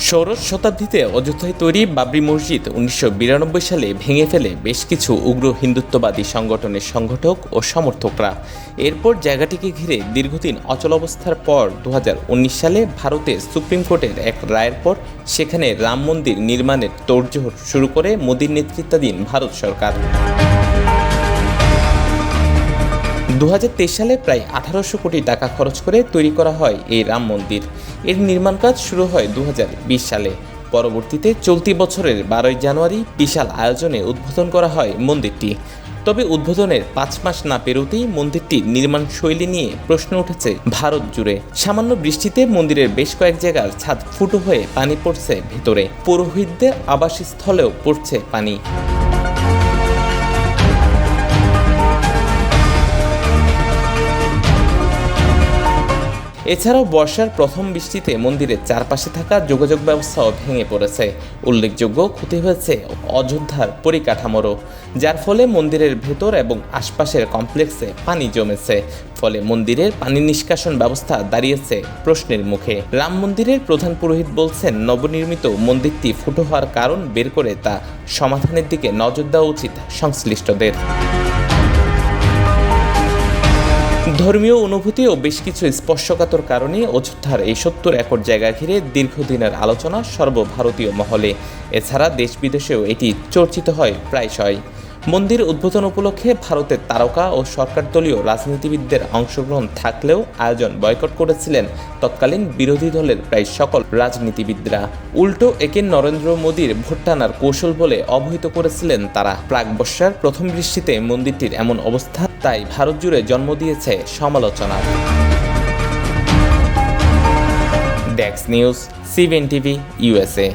ষোড়শ শতাব্দীতে অযোধ্যায় তৈরি বাবরি মসজিদ 1992 সালে ভেঙে ফেলে বেশ কিছু উগ্র হিন্দুত্ববাদী সংগঠনের সংগঠক ও সমর্থকরা। এরপর জায়গাটিকে ঘিরে দীর্ঘদিন অচলাবস্থার পর 2019 সালে ভারতের সুপ্রিম কোর্টের এক রায়ের পর সেখানে রাম মন্দির নির্মাণের তোড়জোড় শুরু করে মোদির নেতৃত্বাধীন ভারত সরকার। 2023 সালে প্রায় 1800 কোটি টাকা খরচ করে তৈরি করা হয় এই রাম মন্দির। এর নির্মাণ কাজ শুরু হয় 2020 সালে। পরবর্তীতে চলতি বছরের 12 জানুয়ারি বিশাল আয়োজনে উদ্বোধন করা হয় মন্দিরটি। তবে উদ্বোধনের 5 মাস না পেরোতেই মন্দিরটির নির্মাণ শৈলী নিয়ে প্রশ্ন উঠেছে ভারত জুড়ে। সামান্য বৃষ্টিতে মন্দিরের বেশ কয়েক জায়গার ছাদ ফুটো হয়ে পানি পড়ছে ভেতরে। পুরোহিতদের আবাসস্থলেও পড়ছে পানি। এছাড়াও বর্ষার প্রথম বৃষ্টিতে মন্দিরের চারপাশে থাকা যোগাযোগ ব্যবস্থাও ভেঙে পড়েছে। উল্লেখযোগ্য ক্ষতি হয়েছে অযোধ্যার পরিকাঠামোরও, যার ফলে মন্দিরের ভেতর এবং আশপাশের কমপ্লেক্সে পানি জমেছে। ফলে মন্দিরের পানি নিষ্কাশন ব্যবস্থা দাঁড়িয়েছে প্রশ্নের মুখে। রাম মন্দিরের প্রধান পুরোহিত বলছেন, নবনির্মিত মন্দিরটি ফুটো হওয়ার কারণ বের করে তা সমাধানের দিকে নজর দেওয়া উচিত সংশ্লিষ্টদের। ধর্মীয় অনুভূতি ও বেশ কিছু স্পর্শকাতর কারণে অযোধ্যার এই 70 একর জায়গা ঘিরে দীর্ঘদিনের আলোচনা সর্বভারতীয় মহলে। এছাড়া দেশ বিদেশেও এটি চর্চিত হয় প্রায়শই। মন্দির উদ্বোধন উপলক্ষে ভারতের তারকা ও সরকারদলীয় রাজনীতিবিদদের অংশগ্রহণ থাকলেও আয়োজন বয়কট করেছিলেন তৎকালীন বিরোধী দলের প্রায় সকল রাজনীতিবিদরা। উল্টো একে নরেন্দ্র মোদীর ভোট টানার কৌশল বলে অবহিত করেছিলেন তারা। প্রাক বর্ষার প্রথম বৃষ্টিতে মন্দিরটির এমন অবস্থা তাই ভারত জুড়ে জন্ম দিয়েছে সমালোচনার। Desk news, CBN TV, USA।